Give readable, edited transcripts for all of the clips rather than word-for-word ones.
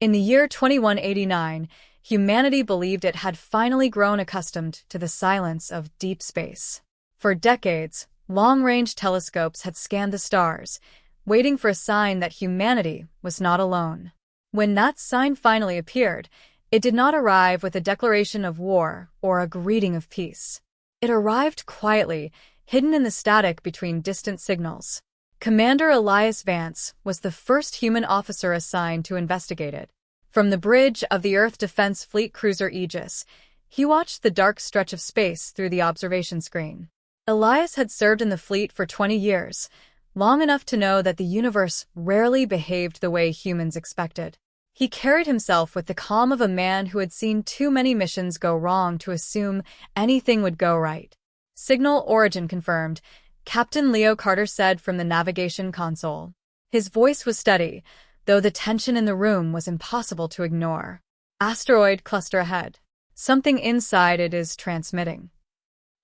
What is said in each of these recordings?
In the year 2189, humanity believed it had finally grown accustomed to the silence of deep space. For decades, long-range telescopes had scanned the stars, waiting for a sign that humanity was not alone. When that sign finally appeared, it did not arrive with a declaration of war or a greeting of peace. It arrived quietly, hidden in the static between distant signals. Commander Elias Vance was the first human officer assigned to investigate it. From the bridge of the Earth Defense Fleet cruiser Aegis, he watched the dark stretch of space through the observation screen. Elias had served in the fleet for 20 years, long enough to know that the universe rarely behaved the way humans expected. He carried himself with the calm of a man who had seen too many missions go wrong to assume anything would go right. Signal origin confirmed, Captain Leo Carter said from the navigation console. His voice was steady, though the tension in the room was impossible to ignore. Asteroid cluster ahead. Something inside it is transmitting.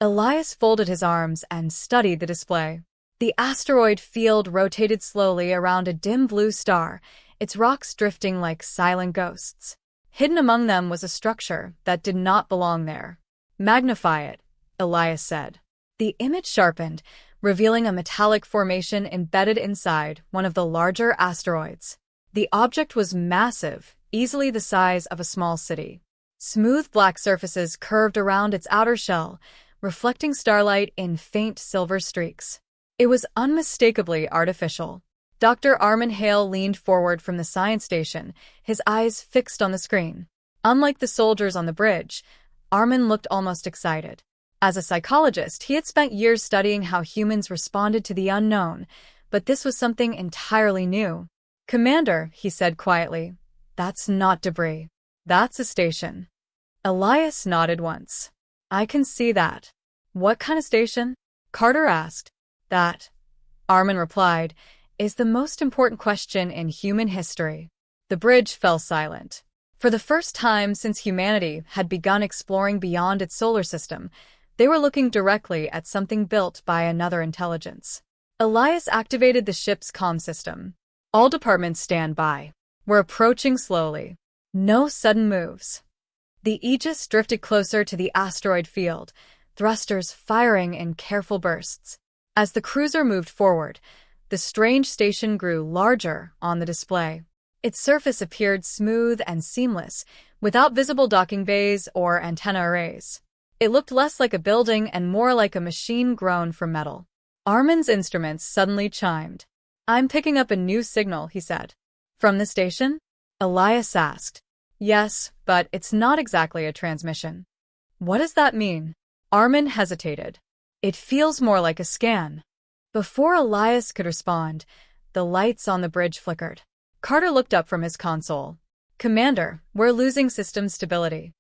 Elias folded his arms and studied the display. The asteroid field rotated slowly around a dim blue star, its rocks drifting like silent ghosts. Hidden among them was a structure that did not belong there. Magnify it, Elias said. The image sharpened, revealing a metallic formation embedded inside one of the larger asteroids. The object was massive, easily the size of a small city. Smooth black surfaces curved around its outer shell, reflecting starlight in faint silver streaks. It was unmistakably artificial. Dr. Armin Hale leaned forward from the science station, his eyes fixed on the screen. Unlike the soldiers on the bridge, Armin looked almost excited. As a psychologist, he had spent years studying how humans responded to the unknown, but this was something entirely new. "Commander," he said quietly, "that's not debris. That's a station." Elias nodded once. "I can see that." "What kind of station?" Carter asked. "That," Armin replied, "is the most important question in human history." The bridge fell silent. For the first time since humanity had begun exploring beyond its solar system, they were looking directly at something built by another intelligence. Elias activated the ship's comm system. "All departments stand by. We're approaching slowly. No sudden moves." The Aegis drifted closer to the asteroid field, thrusters firing in careful bursts. As the cruiser moved forward, the strange station grew larger on the display. Its surface appeared smooth and seamless, without visible docking bays or antenna arrays. It looked less like a building and more like a machine grown from metal. Armin's instruments suddenly chimed. "I'm picking up a new signal," he said. "From the station?" Elias asked. "Yes, but it's not exactly a transmission." "What does that mean?" Armin hesitated. "It feels more like a scan." Before Elias could respond, the lights on the bridge flickered. Carter looked up from his console. "Commander, we're losing system stability."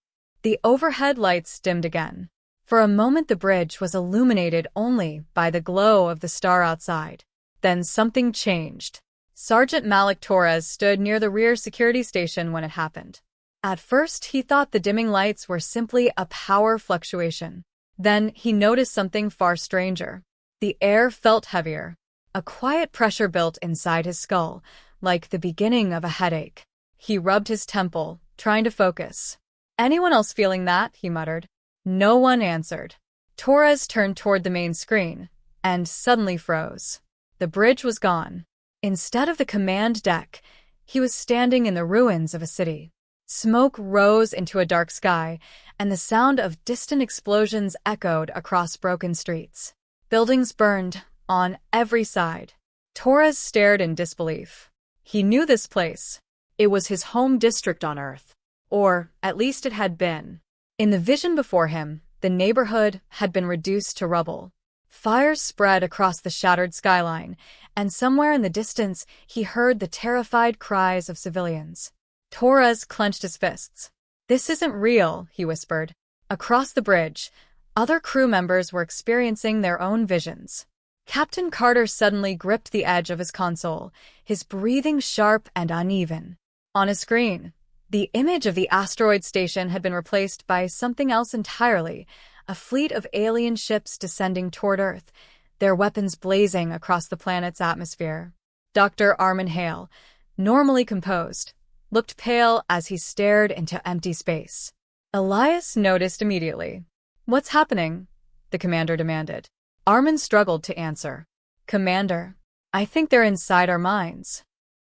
The overhead lights dimmed again. For a moment the bridge was illuminated only by the glow of the star outside. Then something changed. Sergeant Malik Torres stood near the rear security station when it happened. At first he thought the dimming lights were simply a power fluctuation. Then he noticed something far stranger. The air felt heavier. A quiet pressure built inside his skull, like the beginning of a headache. He rubbed his temple, trying to focus. "Anyone else feeling that?" he muttered. No one answered. Torres turned toward the main screen, and suddenly froze. The bridge was gone. Instead of the command deck, he was standing in the ruins of a city. Smoke rose into a dark sky, and the sound of distant explosions echoed across broken streets. Buildings burned on every side. Torres stared in disbelief. He knew this place. It was his home district on Earth. Or, at least it had been. In the vision before him, the neighborhood had been reduced to rubble. Fires spread across the shattered skyline, and somewhere in the distance he heard the terrified cries of civilians. Torres clenched his fists. "This isn't real," he whispered. Across the bridge, other crew members were experiencing their own visions. Captain Carter suddenly gripped the edge of his console, his breathing sharp and uneven. On a screen, the image of the asteroid station had been replaced by something else entirely, a fleet of alien ships descending toward Earth, their weapons blazing across the planet's atmosphere. Dr. Armin Hale, normally composed, looked pale as he stared into empty space. Elias noticed immediately. "What's happening?" the commander demanded. Armin struggled to answer. "Commander, I think they're inside our minds."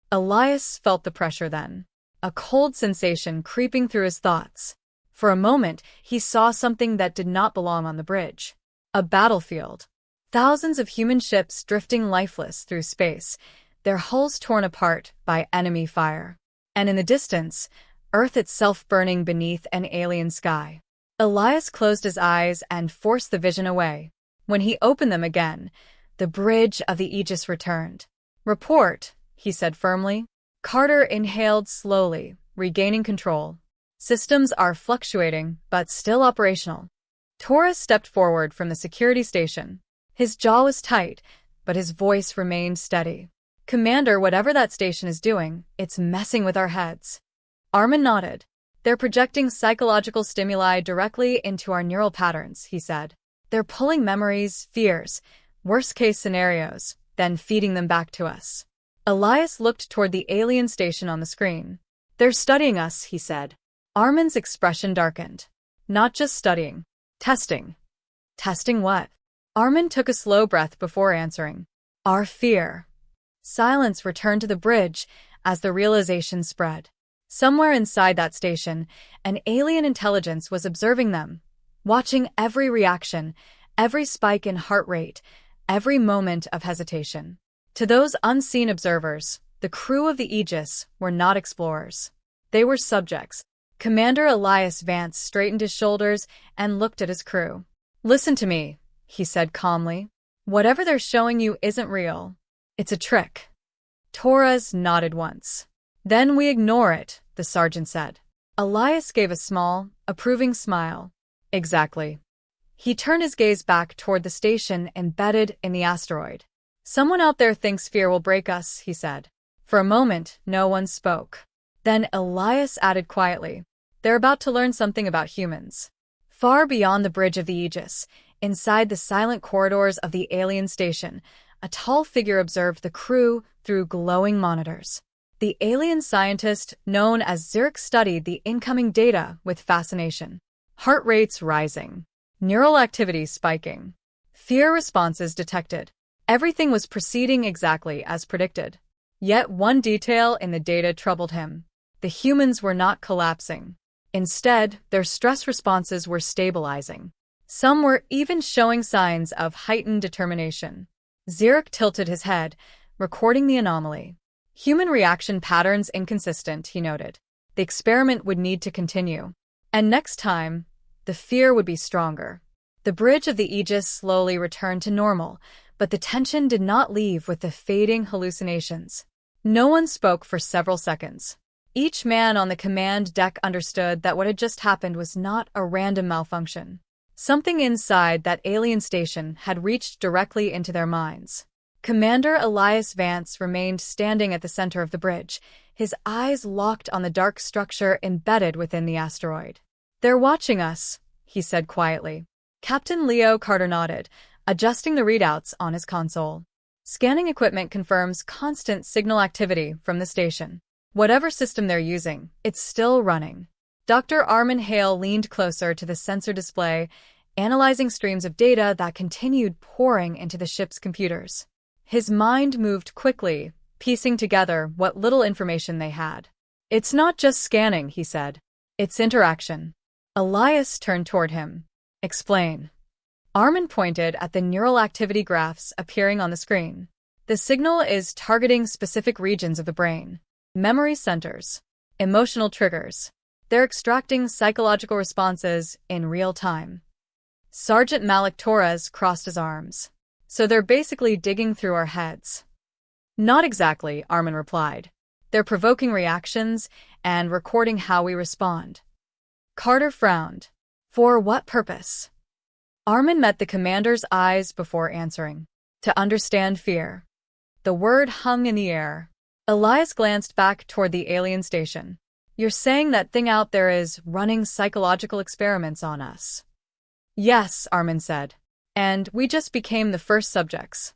Elias felt the pressure then, a cold sensation creeping through his thoughts. For a moment, he saw something that did not belong on the bridge. A battlefield. Thousands of human ships drifting lifeless through space, their hulls torn apart by enemy fire. And in the distance, Earth itself burning beneath an alien sky. Elias closed his eyes and forced the vision away. When he opened them again, the bridge of the Aegis returned. "Report," he said firmly. Carter inhaled slowly, regaining control. "Systems are fluctuating, but still operational." Torres stepped forward from the security station. His jaw was tight, but his voice remained steady. "Commander, whatever that station is doing, it's messing with our heads." Armin nodded. "They're projecting psychological stimuli directly into our neural patterns," he said. "They're pulling memories, fears, worst-case scenarios, then feeding them back to us." Elias looked toward the alien station on the screen. "They're studying us," he said. Armin's expression darkened. "Not just studying. Testing." "Testing what?" Armin took a slow breath before answering. "Our fear." Silence returned to the bridge as the realization spread. Somewhere inside that station, an alien intelligence was observing them, watching every reaction, every spike in heart rate, every moment of hesitation. To those unseen observers, the crew of the Aegis were not explorers. They were subjects. Commander Elias Vance straightened his shoulders and looked at his crew. "Listen to me," he said calmly. "Whatever they're showing you isn't real. It's a trick." Torres nodded once. "Then we ignore it," the sergeant said. Elias gave a small, approving smile. "Exactly." He turned his gaze back toward the station embedded in the asteroid. "Someone out there thinks fear will break us," he said. For a moment, no one spoke. Then Elias added quietly, "They're about to learn something about humans." Far beyond the bridge of the Aegis, inside the silent corridors of the alien station, a tall figure observed the crew through glowing monitors. The alien scientist known as Xylar studied the incoming data with fascination. Heart rates rising, neural activity spiking, fear responses detected. Everything was proceeding exactly as predicted. Yet one detail in the data troubled him. The humans were not collapsing. Instead, their stress responses were stabilizing. Some were even showing signs of heightened determination. Xylar tilted his head, recording the anomaly. Human reaction patterns inconsistent, he noted. The experiment would need to continue. And next time, the fear would be stronger. The bridge of the Aegis slowly returned to normal, but the tension did not leave with the fading hallucinations. No one spoke for several seconds. Each man on the command deck understood that what had just happened was not a random malfunction. Something inside that alien station had reached directly into their minds. Commander Elias Vance remained standing at the center of the bridge, his eyes locked on the dark structure embedded within the asteroid. "They're watching us," he said quietly. Captain Leo Carter nodded, adjusting the readouts on his console. Scanning equipment confirms constant signal activity from the station. Whatever system they're using, it's still running. Dr. Armin Hale leaned closer to the sensor display, analyzing streams of data that continued pouring into the ship's computers. His mind moved quickly, piecing together what little information they had. "It's not just scanning," he said. "It's interaction." Elias turned toward him. "Explain." Armin pointed at the neural activity graphs appearing on the screen. "The signal is targeting specific regions of the brain. Memory centers, emotional triggers. They're extracting psychological responses in real time." Sergeant Malik Torres crossed his arms. "So they're basically digging through our heads." "Not exactly," Armin replied. "They're provoking reactions and recording how we respond." Carter frowned. "For what purpose?" Armin met the commander's eyes before answering. "To understand fear." The word hung in the air. Elias glanced back toward the alien station. "You're saying that thing out there is running psychological experiments on us?" "Yes," Armin said. "And we just became the first subjects."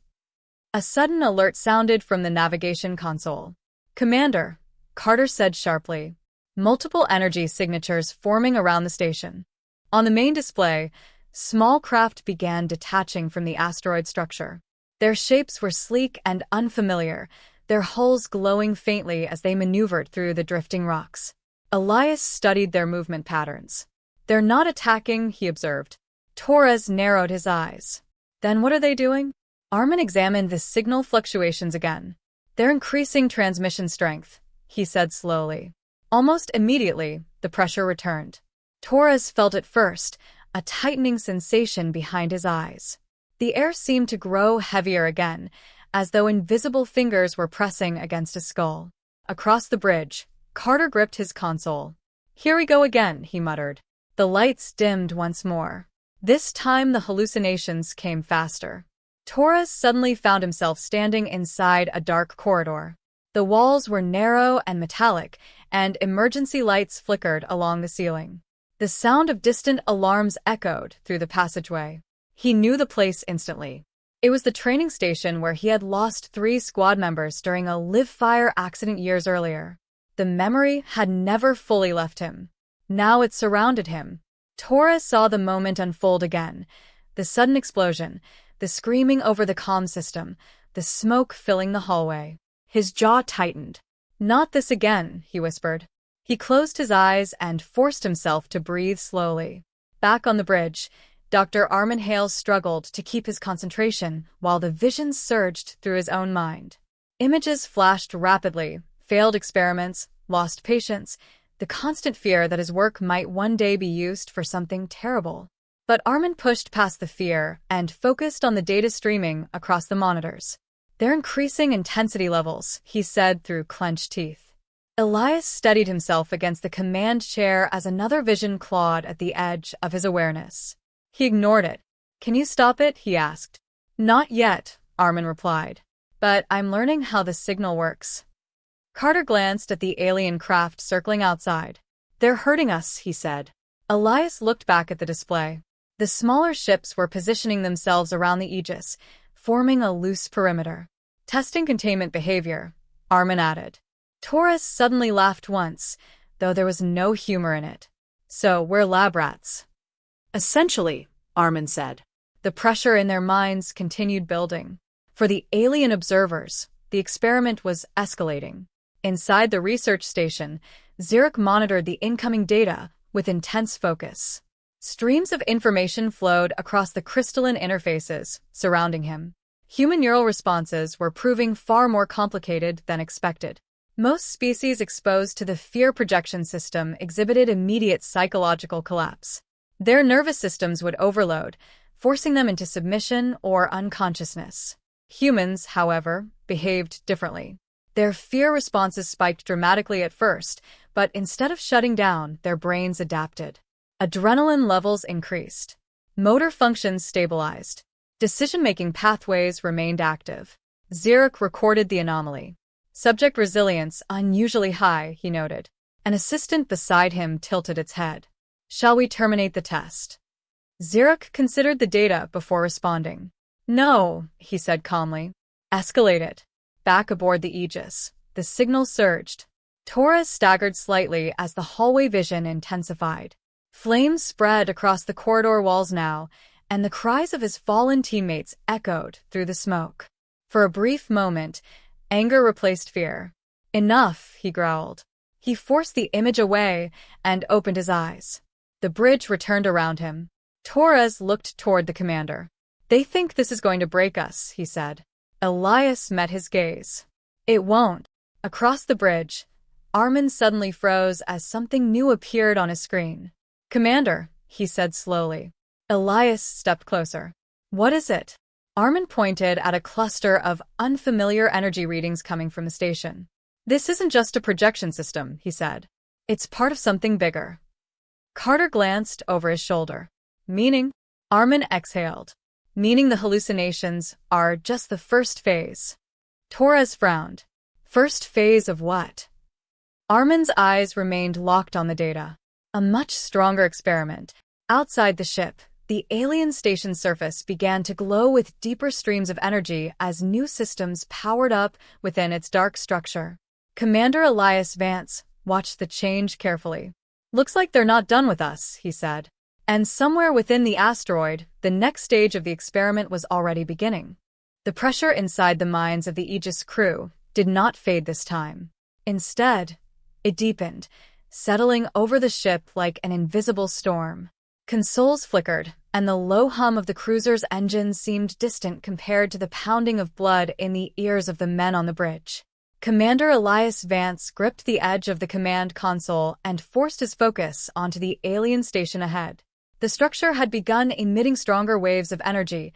A sudden alert sounded from the navigation console. "Commander, Carter said sharply. Multiple energy signatures forming around the station. On the main display, small craft began detaching from the asteroid structure. Their shapes were sleek and unfamiliar, their hulls glowing faintly as they maneuvered through the drifting rocks. Elias studied their movement patterns. They're not attacking, he observed. Torres narrowed his eyes. Then what are they doing? Armin examined the signal fluctuations again. They're increasing transmission strength, he said slowly. Almost immediately, the pressure returned. Torres felt it first, a tightening sensation behind his eyes. The air seemed to grow heavier again, as though invisible fingers were pressing against his skull. Across the bridge, Carter gripped his console. Here we go again, he muttered. The lights dimmed once more. This time the hallucinations came faster. Torres suddenly found himself standing inside a dark corridor. The walls were narrow and metallic, and emergency lights flickered along the ceiling. The sound of distant alarms echoed through the passageway. He knew the place instantly. It was the training station where he had lost 3 squad members during a live-fire accident years earlier. The memory had never fully left him. Now it surrounded him. Torres saw the moment unfold again. The sudden explosion, the screaming over the comm system, the smoke filling the hallway. His jaw tightened. Not this again, he whispered. He closed his eyes and forced himself to breathe slowly. Back on the bridge, Dr. Armin Hales struggled to keep his concentration while the visions surged through his own mind. Images flashed rapidly, failed experiments, lost patients, the constant fear that his work might one day be used for something terrible. But Armin pushed past the fear and focused on the data streaming across the monitors. They're increasing intensity levels, he said through clenched teeth. Elias steadied himself against the command chair as another vision clawed at the edge of his awareness. He ignored it. Can you stop it? He asked. Not yet, Armin replied. But I'm learning how the signal works. Carter glanced at the alien craft circling outside. They're hurting us, he said. Elias looked back at the display. The smaller ships were positioning themselves around the Aegis, forming a loose perimeter. Testing containment behavior, Armin added. Torres suddenly laughed once, though there was no humor in it. So we're lab rats. Essentially, Armin said. The pressure in their minds continued building. For the alien observers, the experiment was escalating. Inside the research station, Xylar monitored the incoming data with intense focus. Streams of information flowed across the crystalline interfaces surrounding him. Human neural responses were proving far more complicated than expected. Most species exposed to the fear projection system exhibited immediate psychological collapse. Their nervous systems would overload, forcing them into submission or unconsciousness. Humans, however, behaved differently. Their fear responses spiked dramatically at first, but instead of shutting down, their brains adapted. Adrenaline levels increased. Motor functions stabilized. Decision-making pathways remained active. Xylar recorded the anomaly. Subject resilience unusually high, he noted. An assistant beside him tilted its head. Shall we terminate the test? Xylar considered the data before responding. No, he said calmly. Escalate it. Back aboard the Aegis, the signal surged. Torres staggered slightly as the hallway vision intensified. Flames spread across the corridor walls now, and the cries of his fallen teammates echoed through the smoke. For a brief moment, anger replaced fear. Enough, he growled. He forced the image away and opened his eyes. The bridge returned around him. Torres looked toward the commander. They think this is going to break us, he said. Elias met his gaze. It won't. Across the bridge, Armin suddenly froze as something new appeared on his screen. Commander, he said slowly. Elias stepped closer. What is it? Armin pointed at a cluster of unfamiliar energy readings coming from the station. This isn't just a projection system, he said. It's part of something bigger. Carter glanced over his shoulder. Meaning? Armin exhaled. Meaning the hallucinations are just the first phase. Torres frowned. First phase of what? Armin's eyes remained locked on the data. A much stronger experiment. Outside the ship, the alien station surface began to glow with deeper streams of energy as new systems powered up within its dark structure. Commander Elias Vance watched the change carefully. "Looks like they're not done with us," he said. And somewhere within the asteroid, the next stage of the experiment was already beginning. The pressure inside the minds of the Aegis crew did not fade this time. Instead, it deepened, settling over the ship like an invisible storm. Consoles flickered, and the low hum of the cruiser's engines seemed distant compared to the pounding of blood in the ears of the men on the bridge. Commander Elias Vance gripped the edge of the command console and forced his focus onto the alien station ahead. The structure had begun emitting stronger waves of energy,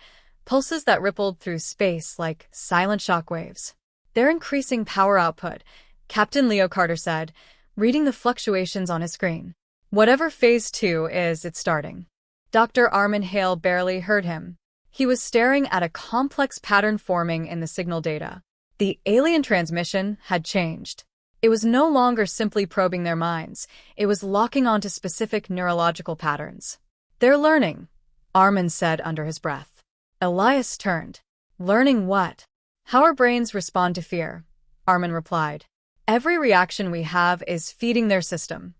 pulses that rippled through space like silent shockwaves. "They're increasing power output," Captain Leo Carter said, reading the fluctuations on his screen. "Whatever Phase 2 is, it's starting." Dr. Armin Hale barely heard him. He was staring at a complex pattern forming in the signal data. The alien transmission had changed. It was no longer simply probing their minds. It was locking onto specific neurological patterns. "They're learning," Armin said under his breath. Elias turned. "Learning what?" "How our brains respond to fear," Armin replied. "Every reaction we have is feeding their system."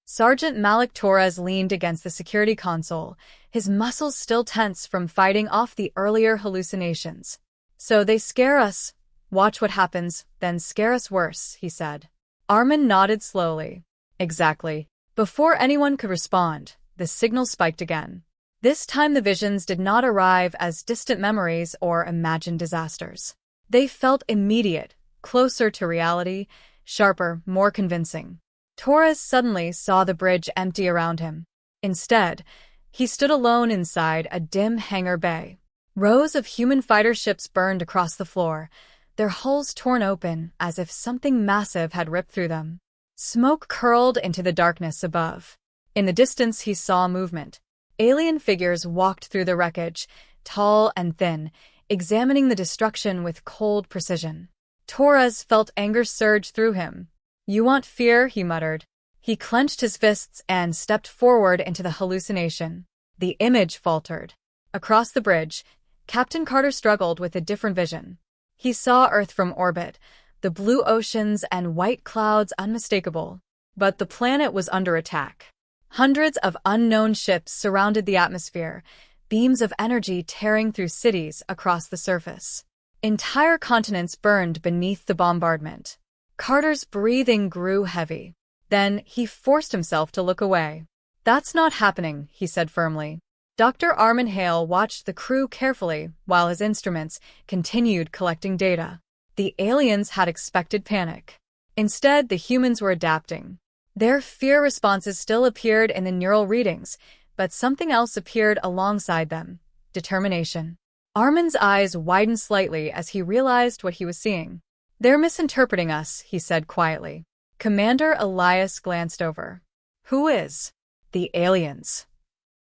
Sergeant Malik Torres leaned against the security console, his muscles still tense from fighting off the earlier hallucinations. "So they scare us. Watch what happens, then scare us worse," he said. Armin nodded slowly. "Exactly." Before anyone could respond, the signal spiked again. This time the visions did not arrive as distant memories or imagined disasters. They felt immediate, closer to reality, sharper, more convincing. Torres suddenly saw the bridge empty around him. Instead, he stood alone inside a dim hangar bay. Rows of human fighter ships burned across the floor, their hulls torn open as if something massive had ripped through them. Smoke curled into the darkness above. In the distance he saw movement. Alien figures walked through the wreckage, tall and thin, examining the destruction with cold precision. Torres felt anger surge through him. "You want fear?" he muttered. He clenched his fists and stepped forward into the hallucination. The image faltered. Across the bridge, Captain Carter struggled with a different vision. He saw Earth from orbit, the blue oceans and white clouds unmistakable. But the planet was under attack. Hundreds of unknown ships surrounded the atmosphere, beams of energy tearing through cities across the surface. Entire continents burned beneath the bombardment. Carter's breathing grew heavy. Then he forced himself to look away. "That's not happening," he said firmly. Dr. Armin Hale watched the crew carefully while his instruments continued collecting data. The aliens had expected panic. Instead, the humans were adapting. Their fear responses still appeared in the neural readings, but something else appeared alongside them: determination. Armin's eyes widened slightly as he realized what he was seeing. "They're misinterpreting us," he said quietly. Commander Elias glanced over. "Who is?" "The aliens."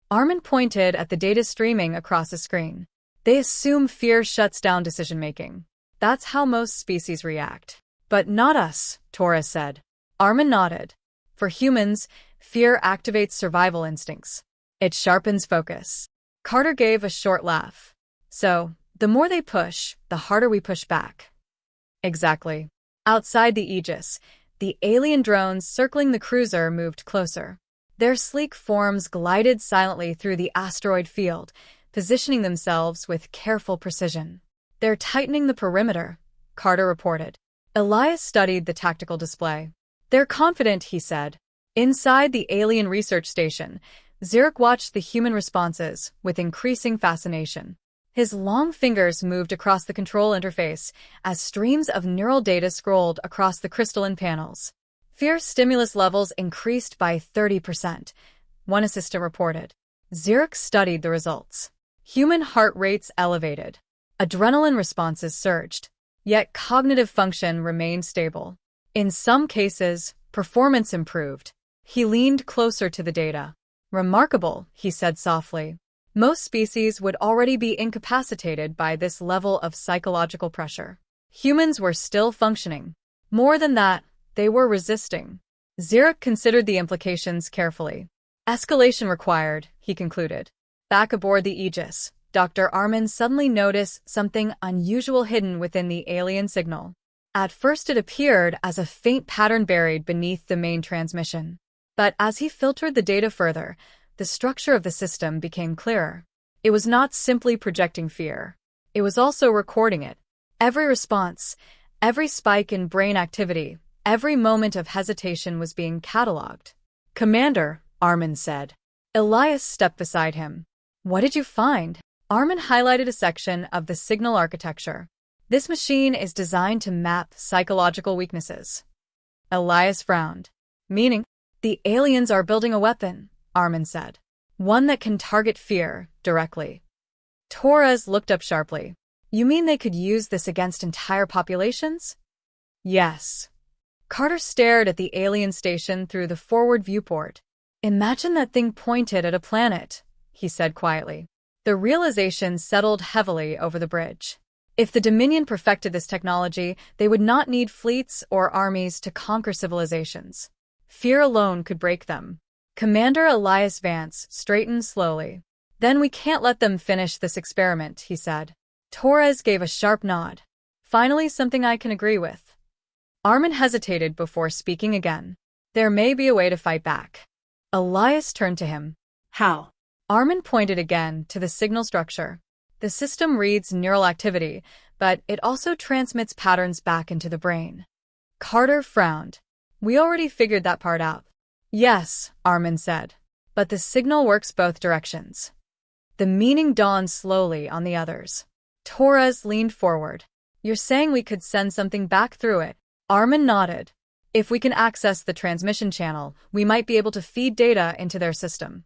Armin pointed at the data streaming across the screen. "They assume fear shuts down decision-making. That's how most species react." "But not us," Torres said. Armin nodded. "For humans, fear activates survival instincts. It sharpens focus." Carter gave a short laugh. "So, the more they push, the harder we push back." "Exactly." Outside the Aegis, the alien drones circling the cruiser moved closer. Their sleek forms glided silently through the asteroid field, positioning themselves with careful precision. "They're tightening the perimeter," Carter reported. Elias studied the tactical display. "They're confident," he said. Inside the alien research station, Xylar watched the human responses with increasing fascination. His long fingers moved across the control interface as streams of neural data scrolled across the crystalline panels. Fear stimulus levels increased by 30%, one assistant reported. Xylar studied the results. Human heart rates elevated. Adrenaline responses surged. Yet cognitive function remained stable. In some cases, performance improved. He leaned closer to the data. "Remarkable," he said softly. "Most species would already be incapacitated by this level of psychological pressure. Humans were still functioning. More than that, they were resisting." Xylar considered the implications carefully. "Escalation required," he concluded. Back aboard the Aegis, Dr. Armin suddenly noticed something unusual hidden within the alien signal. At first it appeared as a faint pattern buried beneath the main transmission. But as he filtered the data further, the structure of the system became clearer. It was not simply projecting fear. It was also recording it. Every response, every spike in brain activity, every moment of hesitation was being catalogued. "Commander," Armin said. Elias stepped beside him. "What did you find?" Armin highlighted a section of the signal architecture. "This machine is designed to map psychological weaknesses." Elias frowned. "Meaning?" "The aliens are building a weapon," Armin said. "One that can target fear directly." Torres looked up sharply. "You mean they could use this against entire populations?" "Yes." Carter stared at the alien station through the forward viewport. "Imagine that thing pointed at a planet," he said quietly. The realization settled heavily over the bridge. If the Dominion perfected this technology, they would not need fleets or armies to conquer civilizations. Fear alone could break them. Commander Elias Vance straightened slowly. "Then we can't let them finish this experiment," he said. Torres gave a sharp nod. "Finally, something I can agree with." Armin hesitated before speaking again. "There may be a way to fight back." Elias turned to him. "How?" Armin pointed again to the signal structure. "The system reads neural activity, but it also transmits patterns back into the brain." Carter frowned. "We already figured that part out." "Yes," Armin said, "but the signal works both directions." The meaning dawned slowly on the others. Torres leaned forward. "You're saying we could send something back through it?" Armin nodded. "If we can access the transmission channel, we might be able to feed data into their system."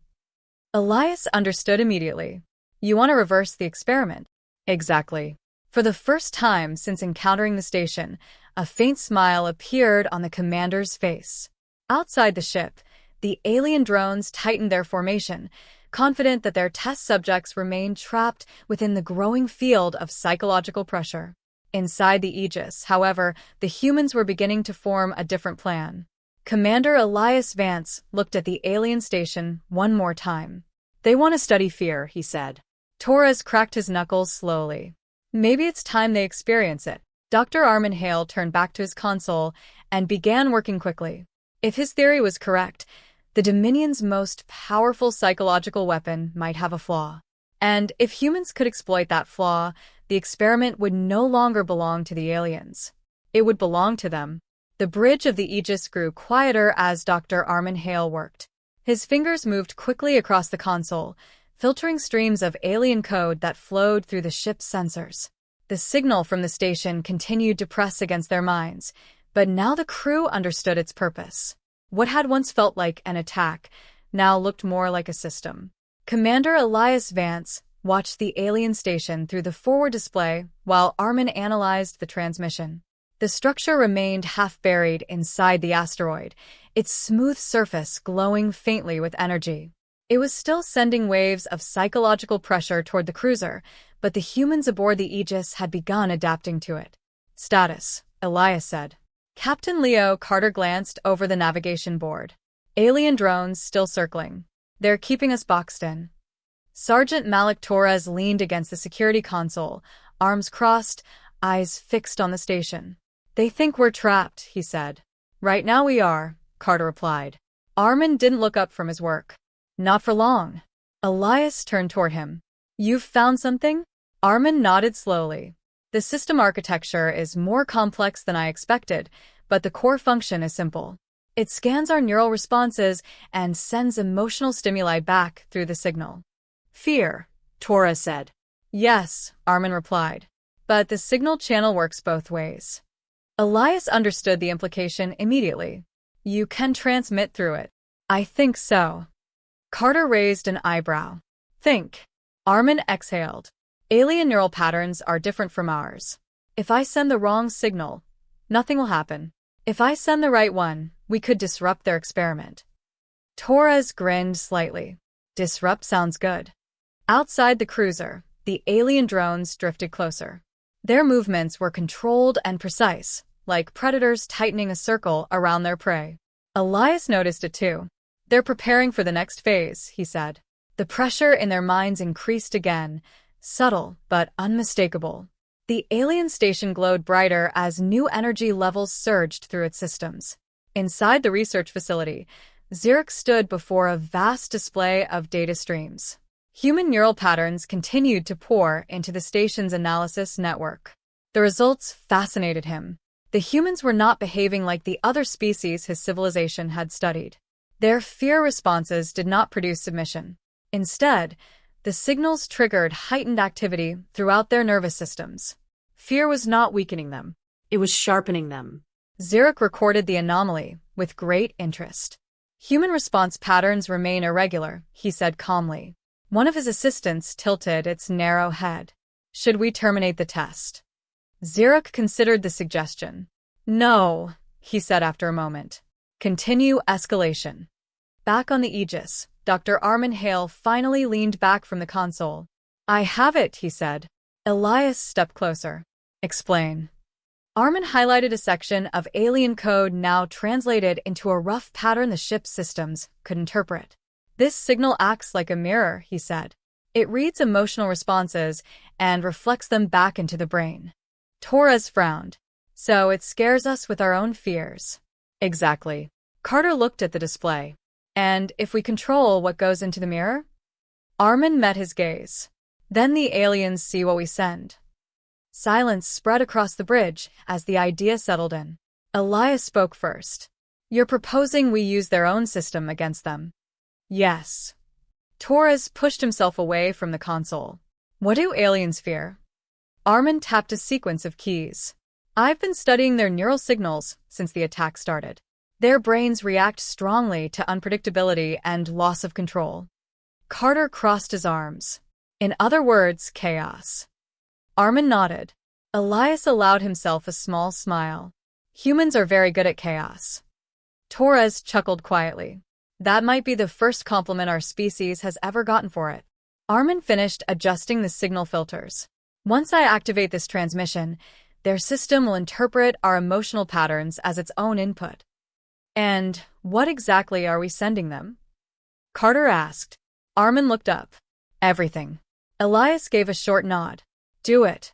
Elias understood immediately. "You want to reverse the experiment?" "Exactly." For the first time since encountering the station, a faint smile appeared on the commander's face. Outside the ship, the alien drones tightened their formation, confident that their test subjects remained trapped within the growing field of psychological pressure. Inside the Aegis, however, the humans were beginning to form a different plan. Commander Elias Vance looked at the alien station one more time. "They want to study fear," he said. Torres cracked his knuckles slowly. "Maybe it's time they experience it." Dr. Armin Hale turned back to his console and began working quickly. If his theory was correct, the Dominion's most powerful psychological weapon might have a flaw. And if humans could exploit that flaw, the experiment would no longer belong to the aliens. It would belong to them. The bridge of the Aegis grew quieter as Dr. Armin Hale worked. His fingers moved quickly across the console, filtering streams of alien code that flowed through the ship's sensors. The signal from the station continued to press against their minds, but now the crew understood its purpose. What had once felt like an attack now looked more like a system. Commander Elias Vance watched the alien station through the forward display while Armin analyzed the transmission. The structure remained half-buried inside the asteroid, its smooth surface glowing faintly with energy. It was still sending waves of psychological pressure toward the cruiser, but the humans aboard the Aegis had begun adapting to it. "Status," Elias said. Captain Leo Carter glanced over the navigation board. "Alien drones still circling. They're keeping us boxed in." Sergeant Malik Torres leaned against the security console, arms crossed, eyes fixed on the station. "They think we're trapped," he said. "Right now we are," Carter replied. Armin didn't look up from his work. "Not for long." Elias turned toward him. "You've found something?" Armin nodded slowly. "The system architecture is more complex than I expected, but the core function is simple. It scans our neural responses and sends emotional stimuli back through the signal." "Fear," Torres said. "Yes," Armin replied. "But the signal channel works both ways." Elias understood the implication immediately. "You can transmit through it." "I think so." Carter raised an eyebrow. "Think." Armin exhaled. "Alien neural patterns are different from ours. If I send the wrong signal, nothing will happen. If I send the right one, we could disrupt their experiment." Torres grinned slightly. "Disrupt sounds good." Outside the cruiser, the alien drones drifted closer. Their movements were controlled and precise, like predators tightening a circle around their prey. Elias noticed it too. "They're preparing for the next phase," he said. The pressure in their minds increased again, subtle but unmistakable. The alien station glowed brighter as new energy levels surged through its systems. Inside the research facility, Xylar stood before a vast display of data streams. Human neural patterns continued to pour into the station's analysis network. The results fascinated him. The humans were not behaving like the other species his civilization had studied. Their fear responses did not produce submission. Instead, the signals triggered heightened activity throughout their nervous systems. Fear was not weakening them. It was sharpening them. Xylar recorded the anomaly with great interest. Human response patterns remain irregular, he said calmly. One of his assistants tilted its narrow head. Should we terminate the test? Xylar considered the suggestion. No, he said after a moment. Continue escalation. Back on the Aegis, Dr. Armin Hale finally leaned back from the console. I have it, he said. Elias stepped closer. Explain. Armin highlighted a section of alien code now translated into a rough pattern the ship's systems could interpret. This signal acts like a mirror, he said. It reads emotional responses and reflects them back into the brain. Torres frowned. So it scares us with our own fears. Exactly. Carter looked at the display. And if we control what goes into the mirror? Armin met his gaze. Then the aliens see what we send. Silence spread across the bridge as the idea settled in. Elias spoke first. You're proposing we use their own system against them? Yes. Torres pushed himself away from the console. What do aliens fear? Armin tapped a sequence of keys. I've been studying their neural signals since the attack started. Their brains react strongly to unpredictability and loss of control. Carter crossed his arms. In other words, chaos. Armin nodded. Elias allowed himself a small smile. Humans are very good at chaos. Torres chuckled quietly. That might be the first compliment our species has ever gotten for it. Armin finished adjusting the signal filters. Once I activate this transmission, their system will interpret our emotional patterns as its own input. And what exactly are we sending them? Carter asked. Armin looked up. Everything. Elias gave a short nod. Do it.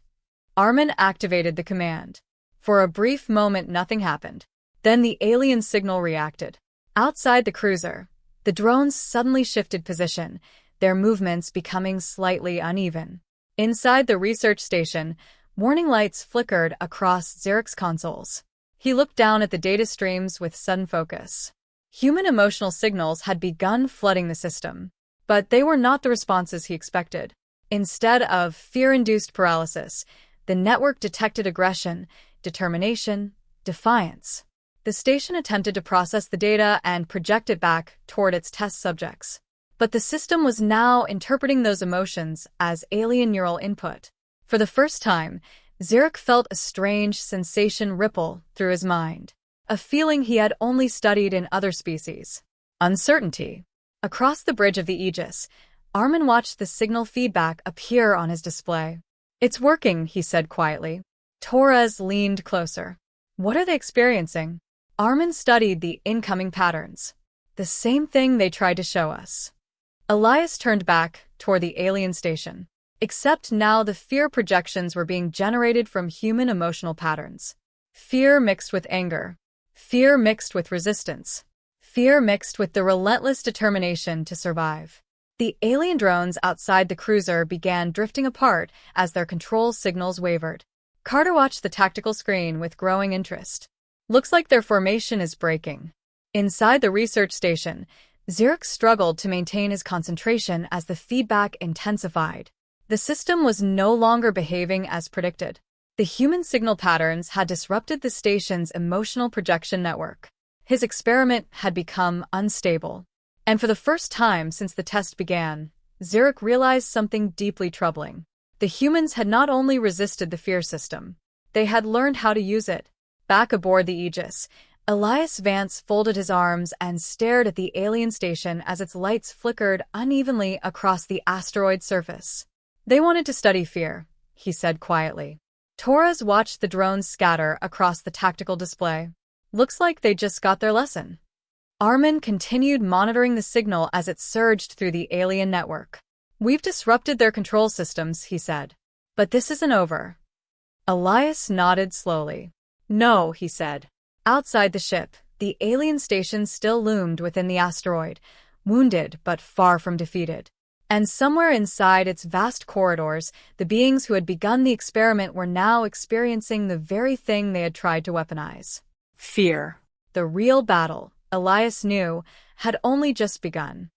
Armin activated the command. For a brief moment, nothing happened. Then the alien signal reacted. Outside the cruiser, the drones suddenly shifted position, their movements becoming slightly uneven. Inside the research station, warning lights flickered across Xylar's consoles. He looked down at the data streams with sudden focus. Human emotional signals had begun flooding the system, but they were not the responses he expected. Instead of fear-induced paralysis, the network detected aggression, determination, defiance. The station attempted to process the data and project it back toward its test subjects. But the system was now interpreting those emotions as alien neural input. For the first time, Xylar felt a strange sensation ripple through his mind, a feeling he had only studied in other species. Uncertainty. Across the bridge of the Aegis, Armin watched the signal feedback appear on his display. It's working, he said quietly. Torres leaned closer. What are they experiencing? Armin studied the incoming patterns. The same thing they tried to show us. Elias turned back toward the alien station. Except now the fear projections were being generated from human emotional patterns. Fear mixed with anger. Fear mixed with resistance. Fear mixed with the relentless determination to survive. The alien drones outside the cruiser began drifting apart as their control signals wavered. Carter watched the tactical screen with growing interest. Looks like their formation is breaking. Inside the research station, Xylar struggled to maintain his concentration as the feedback intensified. The system was no longer behaving as predicted. The human signal patterns had disrupted the station's emotional projection network. His experiment had become unstable. And for the first time since the test began, Xylar realized something deeply troubling. The humans had not only resisted the fear system, they had learned how to use it. Back aboard the Aegis, Elias Vance folded his arms and stared at the alien station as its lights flickered unevenly across the asteroid surface. They wanted to study fear, he said quietly. Torres watched the drones scatter across the tactical display. Looks like they just got their lesson. Armin continued monitoring the signal as it surged through the alien network. We've disrupted their control systems, he said. But this isn't over. Elias nodded slowly. No, he said. Outside the ship, the alien station still loomed within the asteroid, wounded but far from defeated. And somewhere inside its vast corridors, the beings who had begun the experiment were now experiencing the very thing they had tried to weaponize. Fear. The real battle, Elias knew, had only just begun.